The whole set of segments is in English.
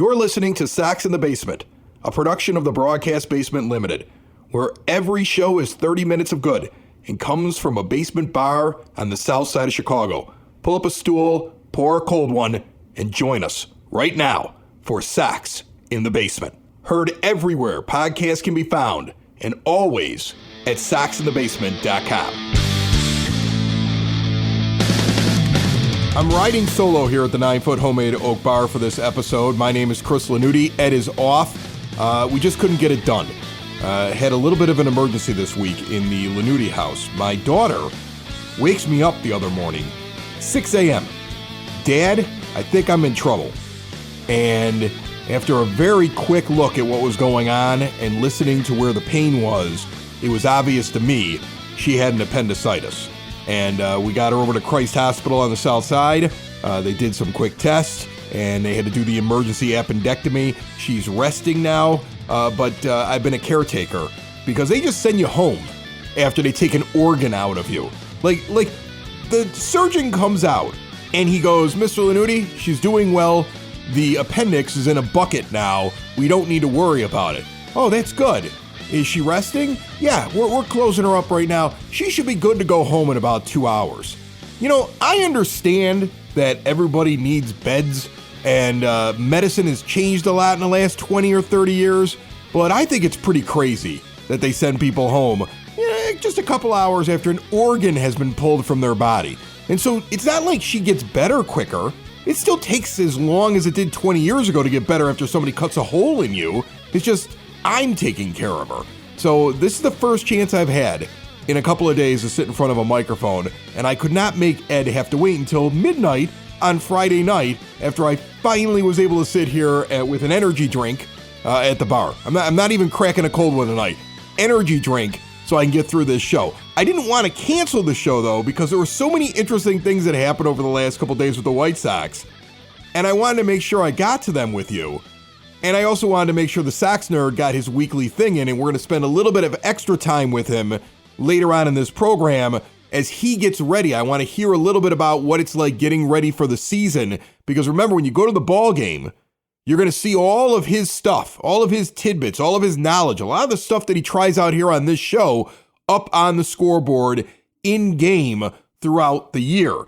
You're listening to Sox in the Basement, a production of the Broadcast Basement Limited, where every show is 30 minutes of good and comes from a basement bar on the south side of Chicago. Pull up a stool, pour a cold one, and join us right now for Sox in the Basement. Heard everywhere podcasts can be found, and always at soxinthebasement.com. I'm riding solo here at the 9-foot homemade oak bar for this episode. My name is Chris Lanuti. Ed is off. We just couldn't get it done. Had a little bit of an emergency this week in the Lanuti house. My daughter wakes me up the other morning, 6 a.m. Dad, I think I'm in trouble. And after a very quick look at what was going on and listening to where the pain was, it was obvious to me she had an appendicitis. And we got her over to Christ Hospital on the south side. They did some quick tests, and they had to do the emergency appendectomy. She's resting now, but I've been a caretaker because they just send you home after they take an organ out of you. Like the surgeon comes out, and he goes, Mr. Lanuti, she's doing well. The appendix is in a bucket now. We don't need to worry about it. Oh, that's good. Is she resting? Yeah, we're closing her up right now. She should be good to go home in about 2 hours. You know, I understand that everybody needs beds, and medicine has changed a lot in the last 20 or 30 years, but I think it's pretty crazy that they send people home just a couple hours after an organ has been pulled from their body. And so it's not like she gets better quicker. It still takes as long as it did 20 years ago to get better after somebody cuts a hole in you. It's just I'm taking care of her. So this is the first chance I've had in a couple of days to sit in front of a microphone, and I could not make Ed have to wait until midnight on Friday night after I finally was able to sit here with an energy drink at the bar. I'm not even cracking a cold one tonight. Energy drink so I can get through this show. I didn't want to cancel the show, though, because there were so many interesting things that happened over the last couple days with the White Sox, and I wanted to make sure I got to them with you. And I also wanted to make sure the Sox Nerd got his weekly thing in, and we're going to spend a little bit of extra time with him later on in this program as he gets ready. I want to hear a little bit about what it's like getting ready for the season, because remember, when you go to the ball game, you're going to see all of his stuff, all of his tidbits, all of his knowledge, a lot of the stuff that he tries out here on this show up on the scoreboard in game throughout the year.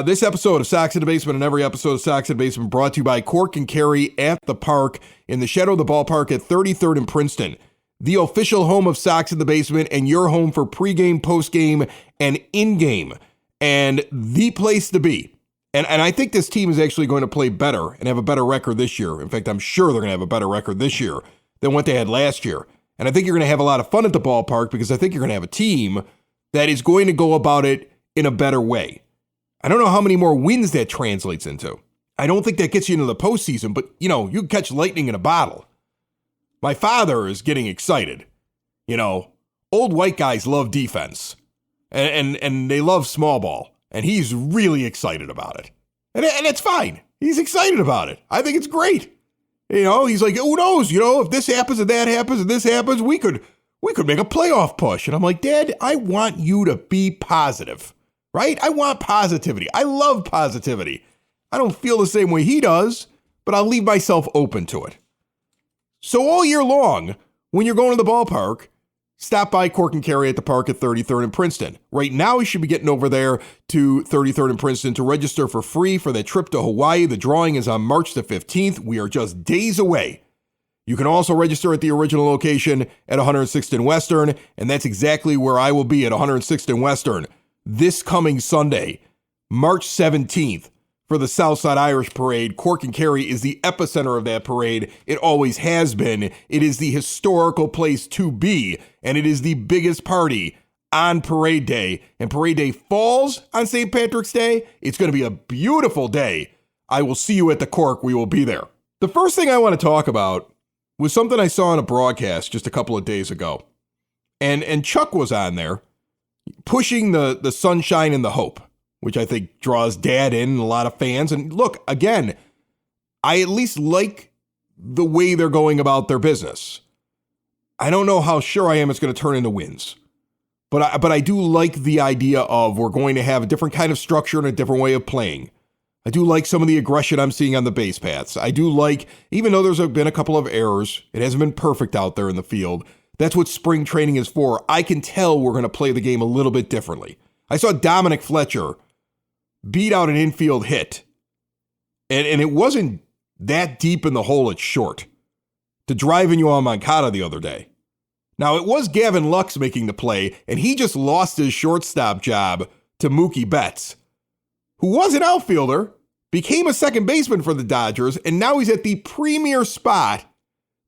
This episode of Sox in the Basement and every episode of Sox in the Basement brought to you by Cork and Carry at the Park in the shadow of the ballpark at 33rd and Princeton, the official home of Sox in the Basement and your home for pregame, postgame, and in-game, and the place to be. And I think this team is actually going to play better and have a better record this year. In fact, I'm sure they're going to have a better record this year than what they had last year. And I think you're going to have a lot of fun at the ballpark because I think you're going to have a team that is going to go about it in a better way. I don't know how many more wins that translates into. I don't think that gets you into the postseason, but, you know, you can catch lightning in a bottle. My father is getting excited. You know, old white guys love defense, and they love small ball, and he's really excited about it. And it's fine. He's excited about it. I think it's great. You know, he's like, who knows, you know, if this happens and that happens and this happens, we could make a playoff push. And I'm like, Dad, I want you to be positive. Right? I want positivity. I love positivity. I don't feel the same way he does, but I'll leave myself open to it. So all year long, when you're going to the ballpark, stop by Cork and Carry at the Park at 33rd and Princeton. Right now, you should be getting over there to 33rd and Princeton to register for free for that trip to Hawaii. The drawing is on March the 15th. We are just days away. You can also register at the original location at 106th and Western, and that's exactly where I will be at 106th and Western this coming Sunday, March 17th, for the Southside Irish Parade. Cork and Carry is the epicenter of that parade. It always has been. It is the historical place to be, and it is the biggest party on Parade Day. And Parade Day falls on St. Patrick's Day. It's going to be a beautiful day. I will see you at the Cork. We will be there. The first thing I want to talk about was something I saw on a broadcast just a couple of days ago. And Chuck was on there, pushing the sunshine and the hope, which I think draws Dad in and a lot of fans. And look, again, I at least like the way they're going about their business. I don't know how sure I am it's going to turn into wins, but I do like the idea of we're going to have a different kind of structure and a different way of playing. I do like some of the aggression I'm seeing on the base paths. I do like, even though there's been a couple of errors, it hasn't been perfect out there in the field. That's what spring training is for. I can tell we're going to play the game a little bit differently. I saw Dominic Fletcher beat out an infield hit, and it wasn't that deep in the hole at short, to drive in Yoan Moncada the other day. Now, it was Gavin Lux making the play, and he just lost his shortstop job to Mookie Betts, who was an outfielder, became a second baseman for the Dodgers, and now he's at the premier spot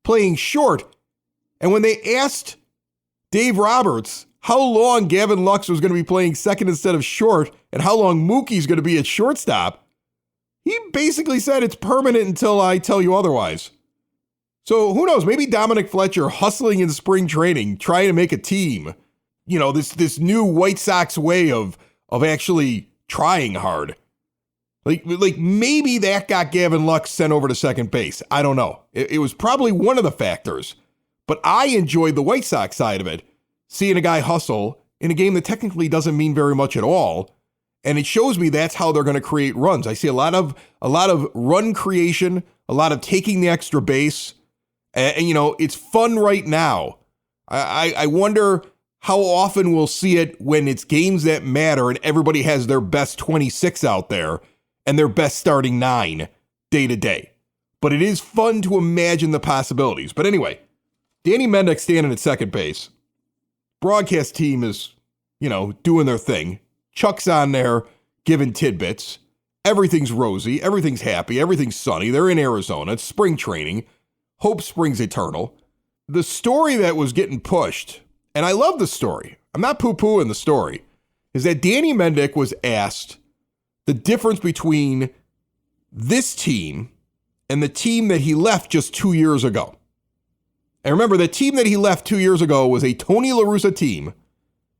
playing short. And when they asked Dave Roberts how long Gavin Lux was going to be playing second instead of short and how long Mookie's going to be at shortstop, he basically said it's permanent until I tell you otherwise. So who knows, maybe Dominic Fletcher hustling in spring training, trying to make a team. You know, this new White Sox way of actually trying hard. Like maybe that got Gavin Lux sent over to second base. I don't know. It was probably one of the factors. But I enjoyed the White Sox side of it, seeing a guy hustle in a game that technically doesn't mean very much at all. And it shows me that's how they're going to create runs. I see a lot of run creation, a lot of taking the extra base. And you know, it's fun right now. I wonder how often we'll see it when it's games that matter and everybody has their best 26 out there and their best starting 9 day to day. But it is fun to imagine the possibilities. But anyway, Danny Mendick standing at second base. Broadcast team is, you know, doing their thing. Chuck's on there giving tidbits. Everything's rosy. Everything's happy. Everything's sunny. They're in Arizona. It's spring training. Hope springs eternal. The story that was getting pushed, and I love the story, I'm not poo-pooing the story, is that Danny Mendick was asked the difference between this team and the team that he left just 2 years ago. And remember, the team that he left 2 years ago was a Tony LaRussa team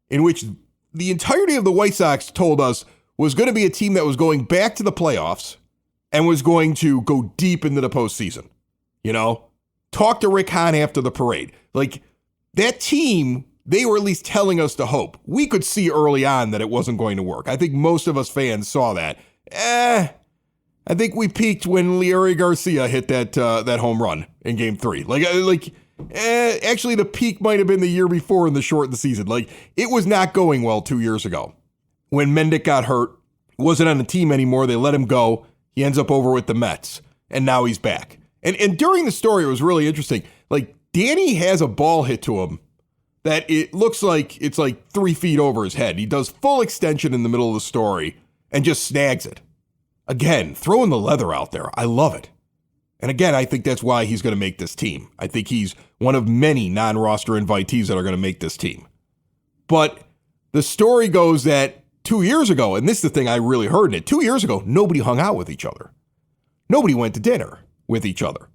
in which the entirety of the White Sox told us was going to be a team that was going back to the playoffs and was going to go deep into the postseason. You know, talk to Rick Hahn after the parade. Like, that team, they were at least telling us the hope. We could see early on that it wasn't going to work. I think most of us fans saw that. I think we peaked when Leury Garcia hit that home run in Game 3. Actually, the peak might have been the year before in the shortened season. Like, it was not going well 2 years ago. When Mendick got hurt, wasn't on the team anymore. They let him go. He ends up over with the Mets, and now he's back. And during the story, it was really interesting. Like, Danny has a ball hit to him that it looks like it's like 3 feet over his head. He does full extension in the middle of the story and just snags it. Again, throwing the leather out there. I love it. And again, I think that's why he's going to make this team. I think he's one of many non-roster invitees that are going to make this team. But the story goes that 2 years ago, and this is the thing I really heard in it, 2 years ago, nobody hung out with each other. Nobody went to dinner with each other.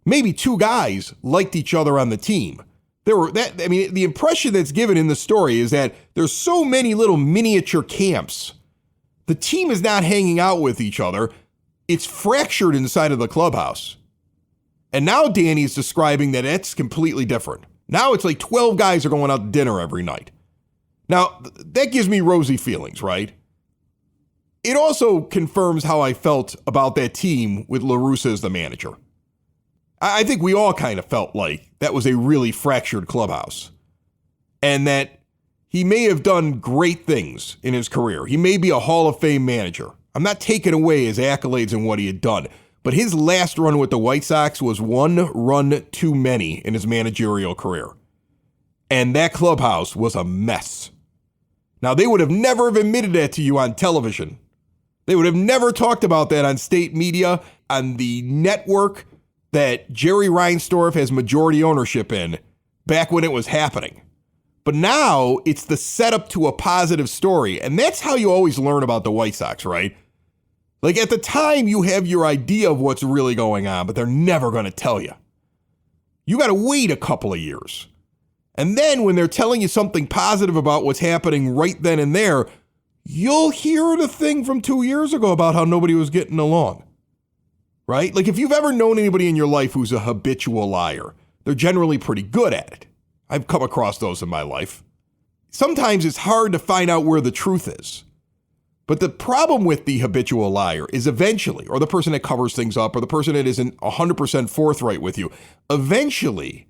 Maybe 2 guys liked each other on the team. The impression that's given in the story is that there's so many little miniature camps. The team is not hanging out with each other. It's fractured inside of the clubhouse. And now Danny's describing that it's completely different. Now it's like 12 guys are going out to dinner every night. Now, that gives me rosy feelings, right? It also confirms how I felt about that team with LaRussa as the manager. I think we all kind of felt like that was a really fractured clubhouse. And that he may have done great things in his career. He may be a Hall of Fame manager. I'm not taking away his accolades and what he had done. But his last run with the White Sox was 1 run too many in his managerial career. And that clubhouse was a mess. Now, they would have never have admitted that to you on television. They would have never talked about that on state media, on the network that Jerry Reinsdorf has majority ownership in, back when it was happening. But now it's the setup to a positive story. And that's how you always learn about the White Sox, right? Like, at the time, you have your idea of what's really going on, but they're never going to tell you. You got to wait a couple of years. And then when they're telling you something positive about what's happening right then and there, you'll hear the thing from 2 years ago about how nobody was getting along. Right? Like, if you've ever known anybody in your life who's a habitual liar, they're generally pretty good at it. I've come across those in my life. Sometimes it's hard to find out where the truth is. But the problem with the habitual liar is eventually, or the person that covers things up, or the person that isn't 100% forthright with you, eventually,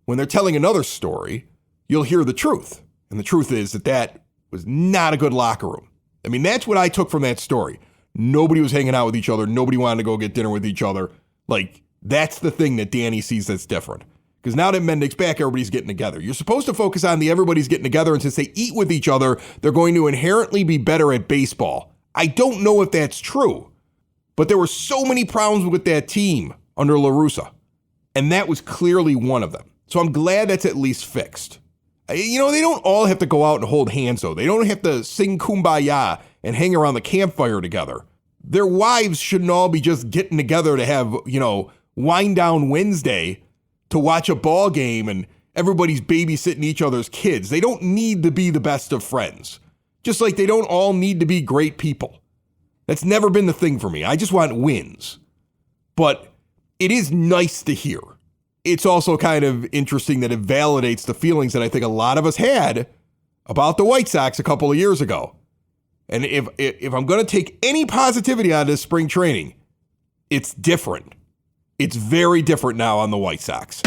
when they're telling another story, you'll hear the truth. And the truth is that was not a good locker room. I mean, that's what I took from that story. Nobody was hanging out with each other. Nobody wanted to go get dinner with each other. Like, that's the thing that Danny sees that's different. Because now that Mendick's back, everybody's getting together. You're supposed to focus on the everybody's getting together, and since they eat with each other, they're going to inherently be better at baseball. I don't know if that's true, but there were so many problems with that team under LaRussa, and that was clearly one of them. So I'm glad that's at least fixed. You know, they don't all have to go out and hold hands, though. They don't have to sing Kumbaya and hang around the campfire together. Their wives shouldn't all be just getting together to have, wind down Wednesday to watch a ball game and everybody's babysitting each other's kids. They don't need to be the best of friends. Just like they don't all need to be great people. That's never been the thing for me. I just want wins. But it is nice to hear. It's also kind of interesting that it validates the feelings that I think a lot of us had about the White Sox a couple of years ago. And if I'm going to take any positivity out of this spring training, it's different. It's very different now on the White Sox.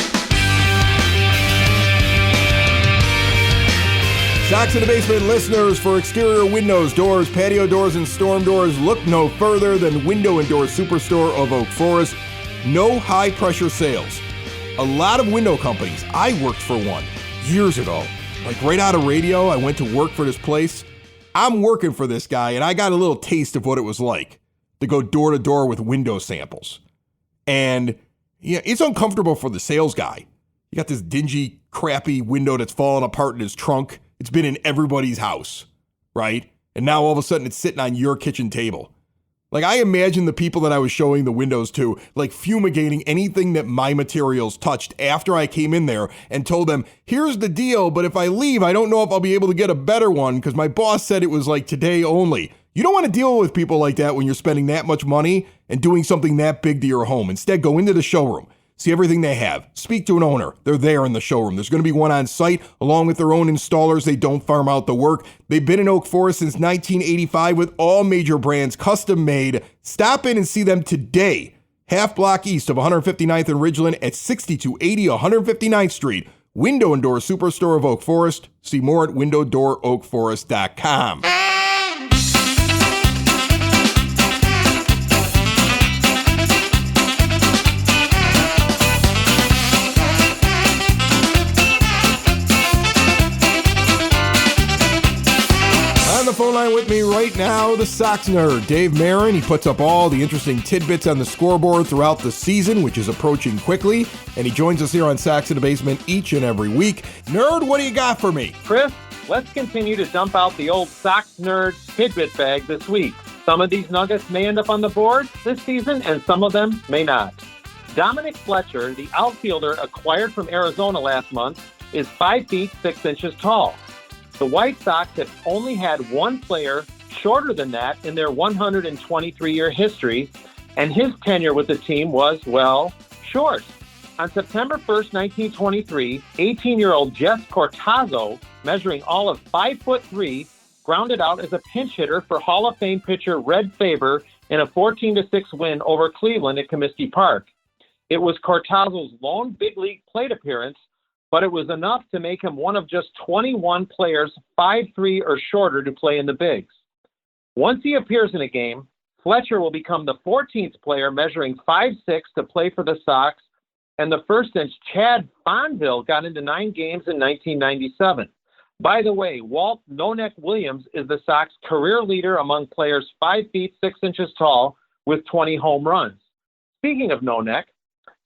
Sox in the Basement listeners, for exterior windows, doors, patio doors, and storm doors, look no further than Window and Door Superstore of Oak Forest. No high-pressure sales. A lot of window companies, I worked for one years ago. Like right out of radio, I went to work for this place. I'm working for this guy, and I got a little taste of what it was like to go door to door with window samples. And yeah, it's uncomfortable for the sales guy. You got this dingy, crappy window that's falling apart in his trunk. It's been in everybody's house, right? And now all of a sudden it's sitting on your kitchen table. Like, I imagine the people that I was showing the windows to, like, fumigating anything that my materials touched after I came in there and told them, here's the deal, but if I leave, I don't know if I'll be able to get a better one because my boss said it was like today only. You don't want to deal with people like that when you're spending that much money and doing something that big to your home. Instead, go into the showroom, see everything they have, speak to an owner. They're there in the showroom. There's going to be one on site along with their own installers. They don't farm out the work. They've been in Oak Forest since 1985 with all major brands custom made. Stop in and see them today. Half block east of 159th and Ridgeland at 6280 159th Street. Window and Door Superstore of Oak Forest. See more at windowdooroakforest.com. Phone line with me right now, the Sox nerd, Dave Marin. He puts up all the interesting tidbits on the scoreboard throughout the season, which is approaching quickly, and he joins us here on Sox in the Basement each and every week. Nerd, what do you got for me? Chris, let's continue to dump out the old Sox nerd tidbit bag this week. Some of these nuggets may end up on the board this season, and some of them may not. Dominic Fletcher, the outfielder acquired from Arizona last month, is 5 feet 6 inches tall. The White Sox have only had one player shorter than that in their 123-year history, and his tenure with the team was, well, short. On September 1st, 1923, 18-year-old Jess Cortazzo, measuring all of 5'3", grounded out as a pinch hitter for Hall of Fame pitcher Red Faber in a 14-6 win over Cleveland at Comiskey Park. It was Cortazzo's lone big league plate appearance, but it was enough to make him one of just 21 players 5'3" or shorter to play in the bigs. Once he appears in a game, Fletcher will become the 14th player measuring 5'6" to play for the Sox, and the first since Chad Fonville got into 9 games in 1997. By the way, Walt "No-Neck" Williams is the Sox career leader among players 5 feet 6 inches tall with 20 home runs. Speaking of No-Neck,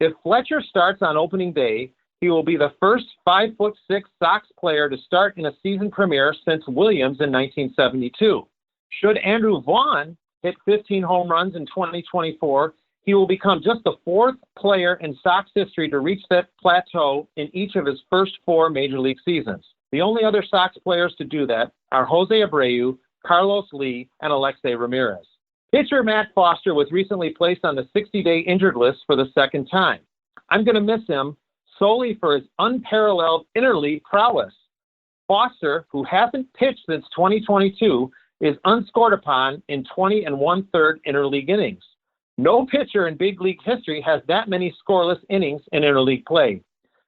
if Fletcher starts on opening day, he will be the first 5'6" Sox player to start in a season premiere since Williams in 1972. Should Andrew Vaughn hit 15 home runs in 2024, he will become just the 4th player in Sox history to reach that plateau in each of his first 4 major league seasons. The only other Sox players to do that are Jose Abreu, Carlos Lee, and Alexei Ramirez. Pitcher Matt Foster was recently placed on the 60-day injured list for the second time. I'm going to miss him solely for his unparalleled interleague prowess. Foster, who hasn't pitched since 2022, is unscored upon in 20 1/3 interleague innings. No pitcher in big league history has that many scoreless innings in interleague play.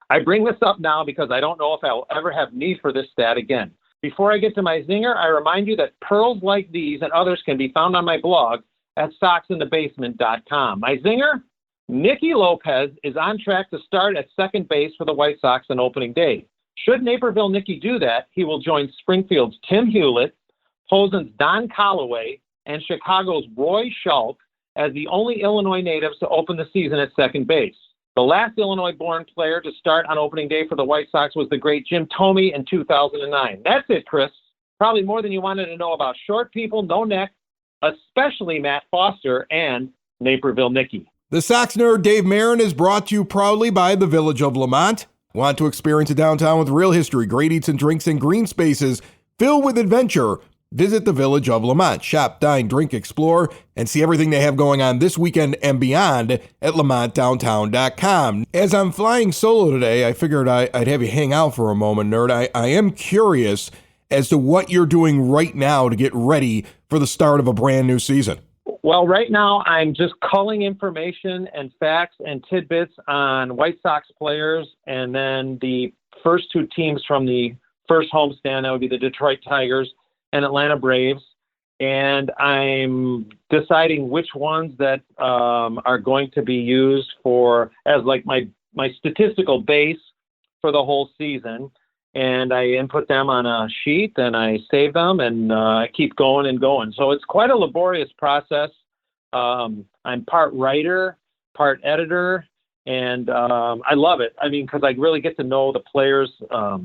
I bring this up now because I don't know if I will ever have need for this stat again. Before I get to my zinger, I remind you that pearls like these and others can be found on my blog at soxinthebasement.com. My zinger? Nicky Lopez is on track to start at second base for the White Sox on opening day. Should Naperville Nicky do that, he will join Springfield's Tim Hewlett, Posen's Don Callaway, and Chicago's Roy Schulk as the only Illinois natives to open the season at second base. The last Illinois-born player to start on opening day for the White Sox was the great Jim Thome in 2009. That's it, Chris. Probably more than you wanted to know about short people, no neck, especially Matt Foster and Naperville Nicky. The Sox nerd Dave Marin is brought to you proudly by the Village of Lamont. Want to experience a downtown with real history, great eats and drinks, and green spaces filled with adventure? Visit the Village of Lamont. Shop, dine, drink, explore, and see everything they have going on this weekend and beyond at lamontdowntown.com. As I'm flying solo today, I figured I'd have you hang out for a moment, nerd. I am curious as to what you're doing right now to get ready for the start of a brand new season. Well, right now I'm just culling information and facts and tidbits on White Sox players, and then the first two teams from the first homestand, that would be the Detroit Tigers and Atlanta Braves, and I'm deciding which ones that are going to be used for as like my statistical base for the whole season. And I input them on a sheet and I save them and I keep going and going. So it's quite a laborious process. I'm part writer, part editor, and I love it. I mean, because I really get to know the players. A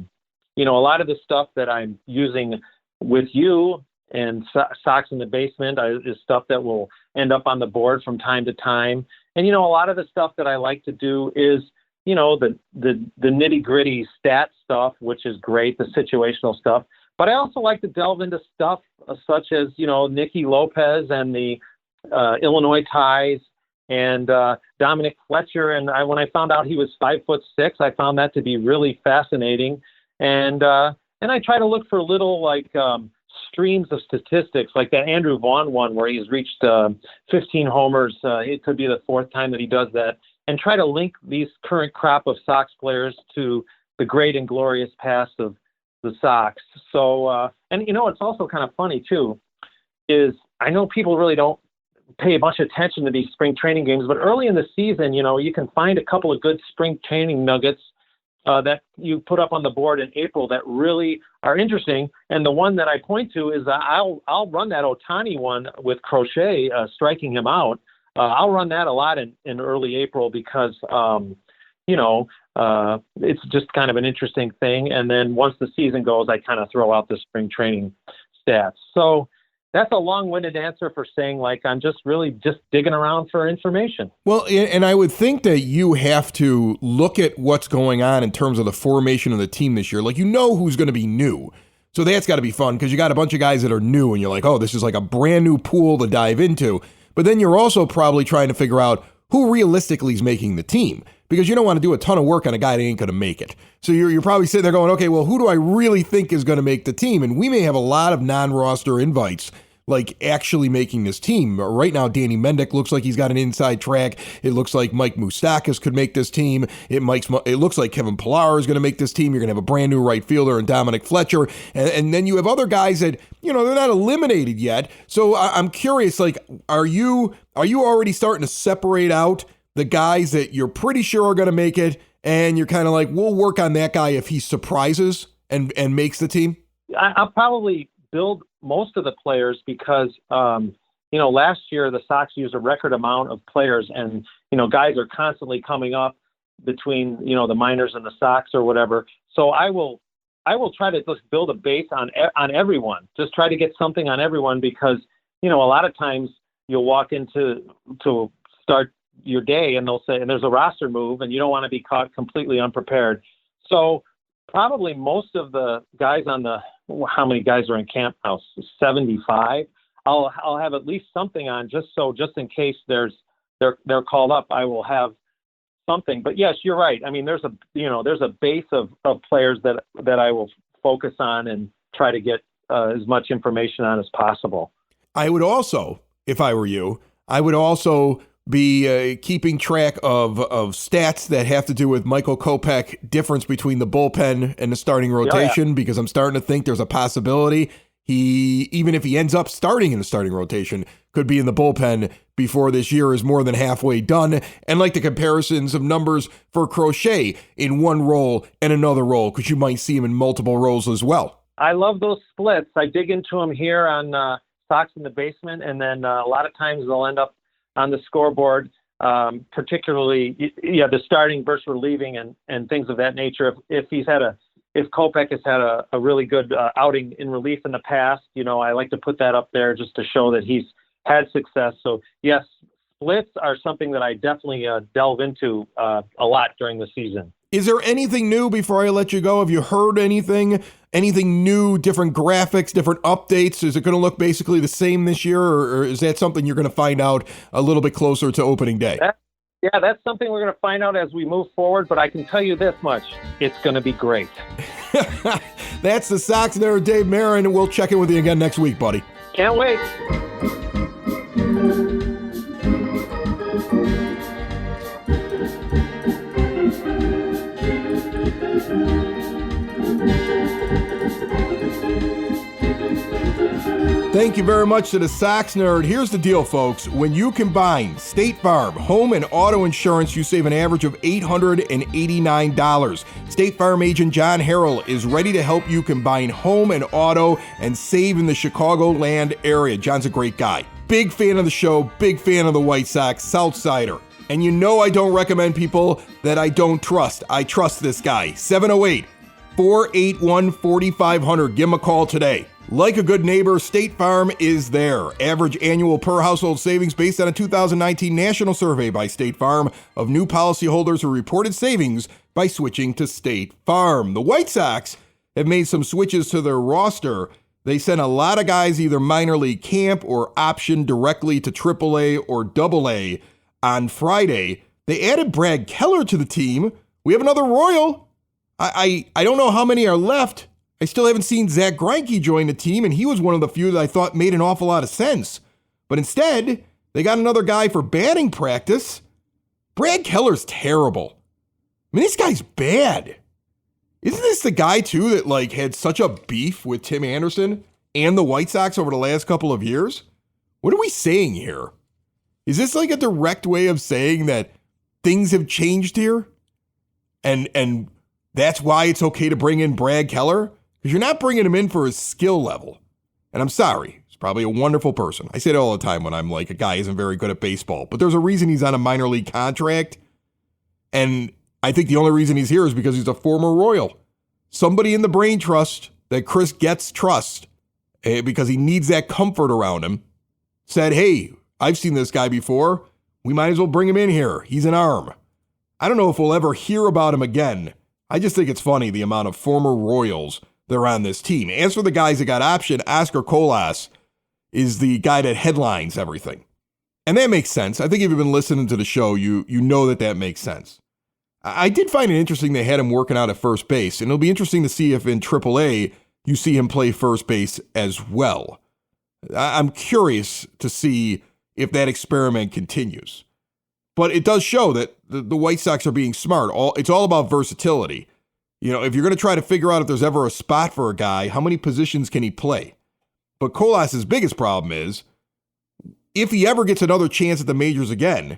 lot of the stuff that I'm using with you and Sox in the Basement is stuff that will end up on the board from time to time. And, a lot of the stuff that I like to do is, the nitty gritty stat stuff, which is great, the situational stuff. But I also like to delve into stuff such as, Nicky Lopez and the Illinois ties and Dominic Fletcher. And when I found out he was 5'6", I found that to be really fascinating. And I try to look for little streams of statistics, like that Andrew Vaughn one where he's reached 15 homers. It could be the fourth time that he does that, and try to link these current crop of Sox players to the great and glorious past of the Sox. So, it's also kind of funny too, is I know people really don't pay a bunch of attention to these spring training games, but early in the season, you can find a couple of good spring training nuggets that you put up on the board in April that really are interesting. And the one that I point to is I'll run that Ohtani one with Crochet striking him out. I'll run that a lot in early April because, it's just kind of an interesting thing. And then once the season goes, I kind of throw out the spring training stats. So that's a long-winded answer for saying, I'm just really just digging around for information. Well, and I would think that you have to look at what's going on in terms of the formation of the team this year. Who's going to be new. So that's got to be fun because you got a bunch of guys that are new and you're like, oh, this is like a brand new pool to dive into. But then you're also probably trying to figure out who realistically is making the team, because you don't want to do a ton of work on a guy that ain't going to make it. So you're probably sitting there going, okay, well, who do I really think is going to make the team? And we may have a lot of non-roster invites actually making this team. Right now, Danny Mendick looks like he's got an inside track. It looks like Mike Moustakas could make this team. It looks like Kevin Pillar is going to make this team. You're going to have a brand new right fielder in Dominic Fletcher. And then you have other guys that, they're not eliminated yet. So I'm curious, are you already starting to separate out the guys that you're pretty sure are going to make it? And you're kind of we'll work on that guy if he surprises and makes the team? I'll probably build most of the players because, last year the Sox used a record amount of players and, guys are constantly coming up between, the minors and the Sox or whatever. So I will try to just build a base on everyone, just try to get something on everyone because, a lot of times you'll walk into to start your day and they'll say, and there's a roster move and you don't want to be caught completely unprepared. So probably most of the guys how many guys are in camp now? 75. I'll have at least something on just in case they're called up. I will have something. But yes, you're right. I mean, there's a base of players that I will focus on and try to get as much information on as possible. I would also, if I were you, I would also be keeping track of stats that have to do with Michael Kopech, difference between the bullpen and the starting rotation, because I'm starting to think there's a possibility he, even if he ends up starting in the starting rotation, could be in the bullpen before this year is more than halfway done. And like the comparisons of numbers for Crochet in one role and another role, because you might see him in multiple roles as well. I love those splits. I dig into them here on Sox in the Basement, and then a lot of times they'll end up on the scoreboard, particularly the starting versus relieving and things of that nature. If Kopech has had a really good outing in relief in the past, I like to put that up there just to show that he's had success. So yes, splits are something that I definitely delve into a lot during the season. Is there anything new before I let you go? Have you heard anything new, different graphics, different updates? Is it going to look basically the same this year, or is that something you're going to find out a little bit closer to opening day? That's something we're going to find out as we move forward, but I can tell you this much. It's going to be great. That's the Sox nerd, Dave Marin, and we'll check in with you again next week, buddy. Can't wait. Thank you very much to the Sox nerd. Here's the deal, folks. When you combine State Farm, home, and auto insurance, you save an average of $889. State Farm agent John Harrell is ready to help you combine home and auto and save in the Chicagoland area. John's a great guy. Big fan of the show, big fan of the White Sox, Southsider. And you know I don't recommend people that I don't trust. I trust this guy. 708-481-4500. Give him a call today. Like a good neighbor, State Farm is there. Average annual per household savings based on a 2019 national survey by State Farm of new policyholders who reported savings by switching to State Farm. The White Sox have made some switches to their roster. They sent a lot of guys either minor league camp or optioned directly to AAA or AA on Friday. They added Brad Keller to the team. We have another Royal. I don't know how many are left. I still haven't seen Zach Greinke join the team, and he was one of the few that I thought made an awful lot of sense. But instead, they got another guy for batting practice. Brad Keller's terrible. I mean, this guy's bad. Isn't this the guy, too, that had such a beef with Tim Anderson and the White Sox over the last couple of years? What are we saying here? Is this a direct way of saying that things have changed here? And that's why it's okay to bring in Brad Keller? Because you're not bringing him in for his skill level. And I'm sorry, he's probably a wonderful person. I say it all the time when I'm a guy isn't very good at baseball. But there's a reason he's on a minor league contract. And I think the only reason he's here is because he's a former Royal. Somebody in the brain trust that Chris Getz trusts, because he needs that comfort around him, said, hey, I've seen this guy before. We might as well bring him in here. He's an arm. I don't know if we'll ever hear about him again. I just think it's funny the amount of former Royals that are on this team. As for the guys that got optioned, Oscar Colas is the guy that headlines everything. And that makes sense. I think if you've been listening to the show, you know that makes sense. I did find it interesting they had him working out at first base, and it'll be interesting to see if in AAA you see him play first base as well. I'm curious to see if that experiment continues. But it does show that the White Sox are being smart. It's all about versatility. If you're going to try to figure out if there's ever a spot for a guy, how many positions can he play? But Colas' biggest problem is, if he ever gets another chance at the majors again,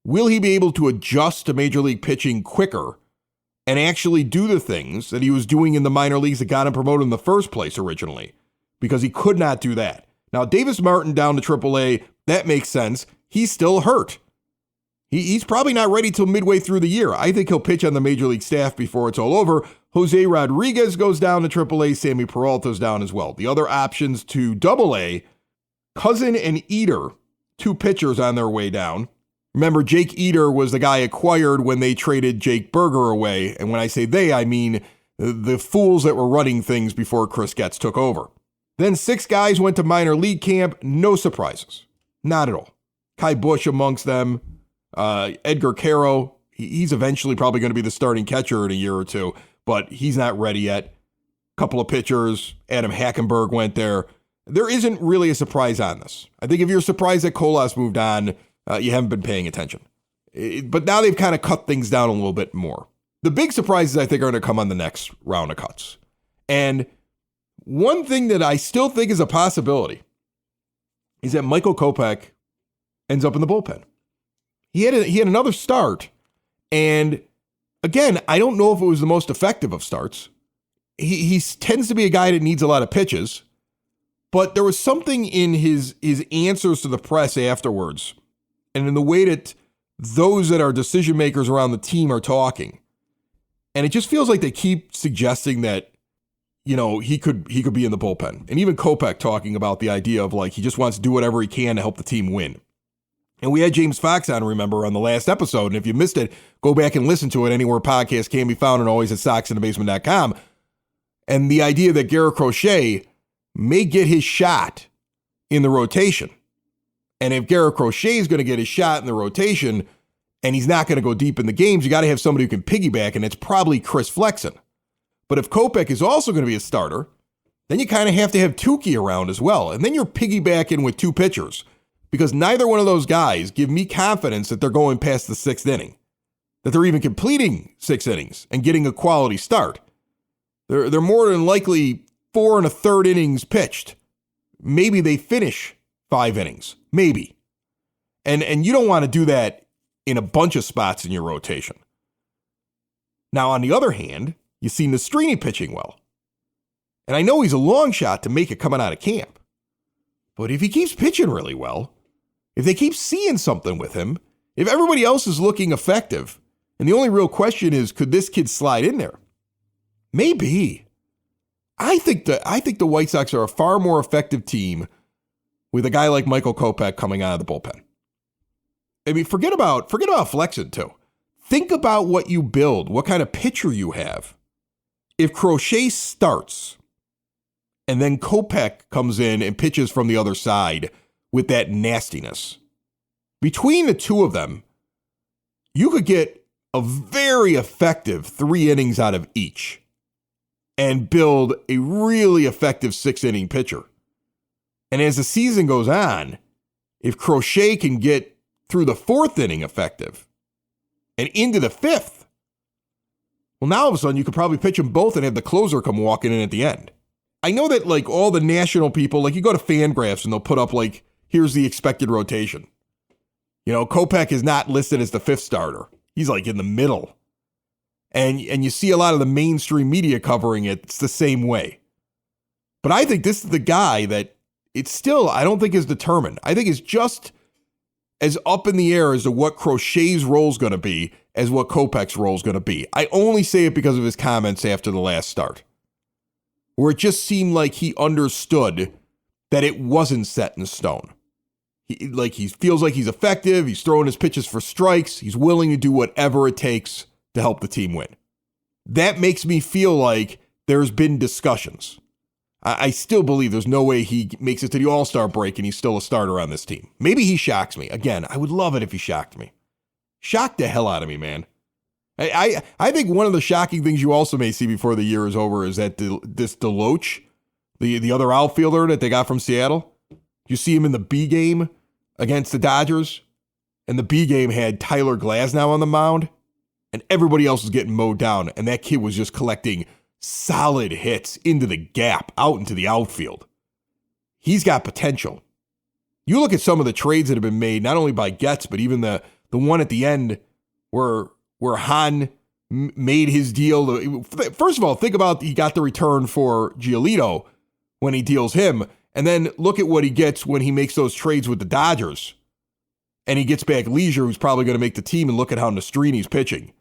will he be able to adjust to major league pitching quicker and actually do the things that he was doing in the minor leagues that got him promoted in the first place originally? Because he could not do that. Now, Davis Martin down to AAA, that makes sense. He's still hurt. He's probably not ready till midway through the year. I think he'll pitch on the major league staff before it's all over. Jose Rodriguez goes down to AAA. Sammy Peralta's down as well. The other options to AA, Cousin and Eater, two pitchers on their way down. Remember, Jake Eater was the guy acquired when they traded Jake Berger away. And when I say they, I mean the fools that were running things before Chris Getz took over. Then 6 guys went to minor league camp. No surprises. Not at all. Kai Bush amongst them. Edgar Caro, he's eventually probably going to be the starting catcher in a year or two, but he's not ready yet. couple of pitchers. Adam Hackenberg went there. There isn't really a surprise on this. I think if you're surprised that Colas moved on, you haven't been paying attention. But now they've kind of cut things down a little bit more. The big surprises, I think, are going to come on the next round of cuts. And one thing that I still think is a possibility is that Michael Kopech ends up in the bullpen. He had another start, and again, I don't know if it was the most effective of starts. He tends to be a guy that needs a lot of pitches, but there was something in his answers to the press afterwards, and in the way that those that are decision makers around the team are talking, and it just feels like they keep suggesting that, you know, he could be in the bullpen. And even Kopech talking about the idea of like he just wants to do whatever he can to help the team win. And we had James Fox on, remember, on the last episode. And if you missed it, go back and listen to it anywhere podcasts can be found, and always at soxinthebasement.com. And the idea that Garrett Crochet may get his shot in the rotation. And if Garrett Crochet is going to get his shot in the rotation and he's not going to go deep in the games, you got to have somebody who can piggyback, and it's probably Chris Flexen. But if Kopech is also going to be a starter, then you kind of have to have Tukey around as well. And then you're piggybacking with two pitchers, because neither one of those guys give me confidence that they're going past the sixth inning, that they're even completing 6 innings and getting a quality start. They're more than likely 4 1/3 innings pitched. Maybe they finish 5 innings, maybe. And you don't want to do that in a bunch of spots in your rotation. Now, on the other hand, you see Nastrini pitching well. And I know he's a long shot to make it coming out of camp. But if he keeps pitching really well, if they keep seeing something with him, if everybody else is looking effective, and the only real question is, could this kid slide in there? Maybe. I think the White Sox are a far more effective team with a guy like Michael Kopech coming out of the bullpen. I mean, forget about Flexen too. Think about what you build, what kind of pitcher you have. If Crochet starts and then Kopech comes in and pitches from the other side with that nastiness, between the two of them, you could get a very effective 3 innings out of each and build a really effective 6-inning pitcher. And as the season goes on, if Crochet can get through the 4th inning effective and into the 5th, well, now all of a sudden you could probably pitch them both and have the closer come walking in at the end. I know that like all the national people, like you go to Fangraphs and they'll put up like, here's the expected rotation. You know, Kopech is not listed as the 5th starter. He's like in the middle. And you see a lot of the mainstream media covering it. It's the same way. But I think this is the guy that it's still, I don't think is determined. I think it's just as up in the air as to what Crochet's role is going to be as what Kopech's role is going to be. I only say it because of his comments after the last start, where it just seemed like he understood that it wasn't set in stone. He feels like he's effective. He's throwing his pitches for strikes. He's willing to do whatever it takes to help the team win. That makes me feel like there's been discussions. I still believe there's no way he makes it to the All-Star break and he's still a starter on this team. Maybe he shocks me. Again, I would love it if he shocked me. Shock the hell out of me, man. I think one of the shocking things you also may see before the year is over is that this Deloach, the other outfielder that they got from Seattle, you see him in the B game against the Dodgers, and the B game had Tyler Glasnow on the mound, and everybody else was getting mowed down, and that kid was just collecting solid hits into the gap, out into the outfield. He's got potential. You look at some of the trades that have been made, not only by Getz, but even the one at the end where Hahn made his deal. First of all, think about he got the return for Giolito when he deals him, and then look at what he gets when he makes those trades with the Dodgers. And he gets back Leisure, who's probably going to make the team, and look at how Nastrini's pitching.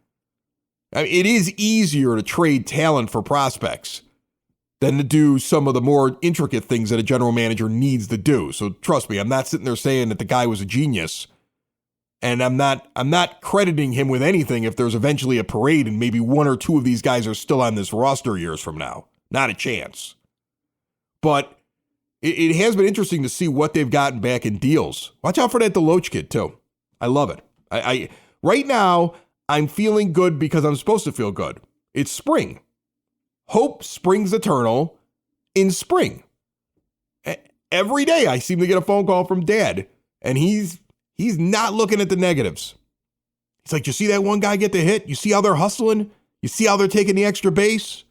I mean, it is easier to trade talent for prospects than to do some of the more intricate things that a general manager needs to do. So trust me, I'm not sitting there saying that the guy was a genius. And I'm not crediting him with anything if there's eventually a parade and maybe 1 or 2 of these guys are still on this roster years from now. Not a chance. But it has been interesting to see what they've gotten back in deals. Watch out for that Deloach kid, too. I love it. I right now, I'm feeling good because I'm supposed to feel good. It's spring. Hope springs eternal in spring. Every day I seem to get a phone call from Dad, and he's not looking at the negatives. He's like, you see that one guy get the hit? You see how they're hustling? You see how they're taking the extra base?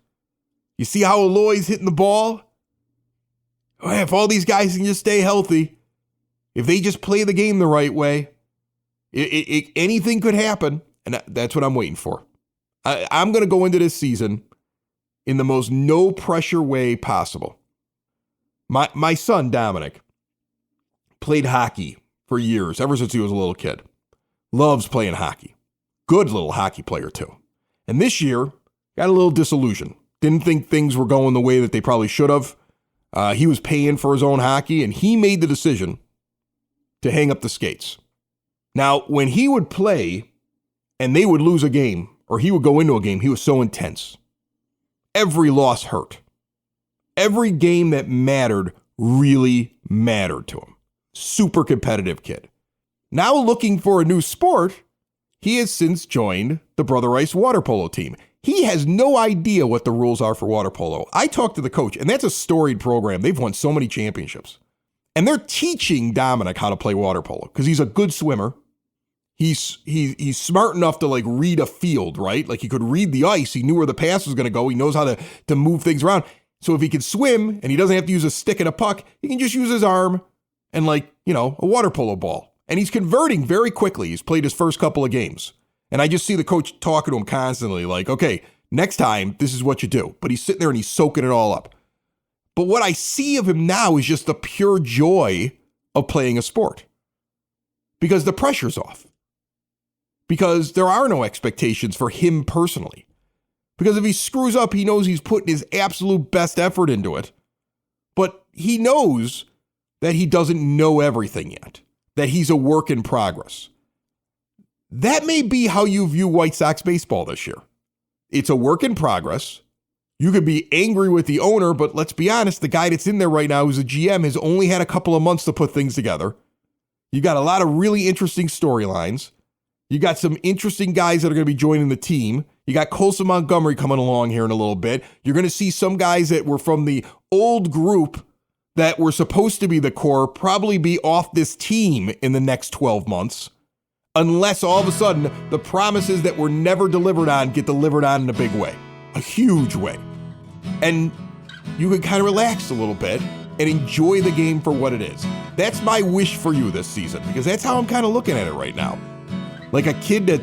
You see how Eloy's hitting the ball? If all these guys can just stay healthy, if they just play the game the right way, anything could happen, and that's what I'm waiting for. I'm going to go into this season in the most no-pressure way possible. My son, Dominic, played hockey for years, ever since he was a little kid. Loves playing hockey. Good little hockey player, too. And this year, got a little disillusioned. Didn't think things were going the way that they probably should have. He was paying for his own hockey, and he made the decision to hang up the skates. Now, when he would play and they would lose a game, or he would go into a game, he was so intense. Every loss hurt. Every game that mattered really mattered to him. Super competitive kid. Now looking for a new sport, he has since joined the Brother Ice water polo team. He has no idea what the rules are for water polo. I talked to the coach, and that's a storied program. They've won so many championships. And they're teaching Dominic how to play water polo because he's a good swimmer. He's smart enough to like read a field, right? Like he could read the ice. He knew where the pass was going to go. He knows how to move things around. So if he can swim and he doesn't have to use a stick and a puck, he can just use his arm and a water polo ball. And he's converting very quickly. He's played his first couple of games. And I just see the coach talking to him constantly like, okay, next time, this is what you do. But he's sitting there and he's soaking it all up. But what I see of him now is just the pure joy of playing a sport. Because the pressure's off. Because there are no expectations for him personally. Because if he screws up, he knows he's putting his absolute best effort into it. But he knows that he doesn't know everything yet. That he's a work in progress. That may be how you view White Sox baseball this year. It's a work in progress. You could be angry with the owner, but let's be honest, the guy that's in there right now who's a GM has only had a couple of months to put things together. You got a lot of really interesting storylines. You got some interesting guys that are going to be joining the team. You got Colson Montgomery coming along here in a little bit. You're going to see some guys that were from the old group that were supposed to be the core probably be off this team in the next 12 months. Unless all of a sudden the promises that were never delivered on get delivered on in a big way, a huge way. And you can kind of relax a little bit and enjoy the game for what it is. That's my wish for you this season, because that's how I'm kind of looking at it right now. Like a kid that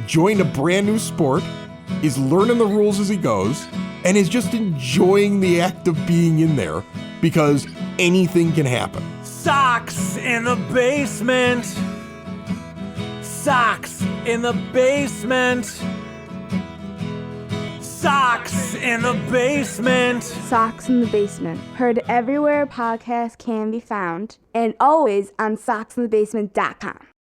joined a brand new sport, is learning the rules as he goes, and is just enjoying the act of being in there because anything can happen. Sox in the basement. Sox in the basement. Sox in the basement. Sox in the Basement. Heard everywhere podcasts can be found, and always on soxinthebasement.com.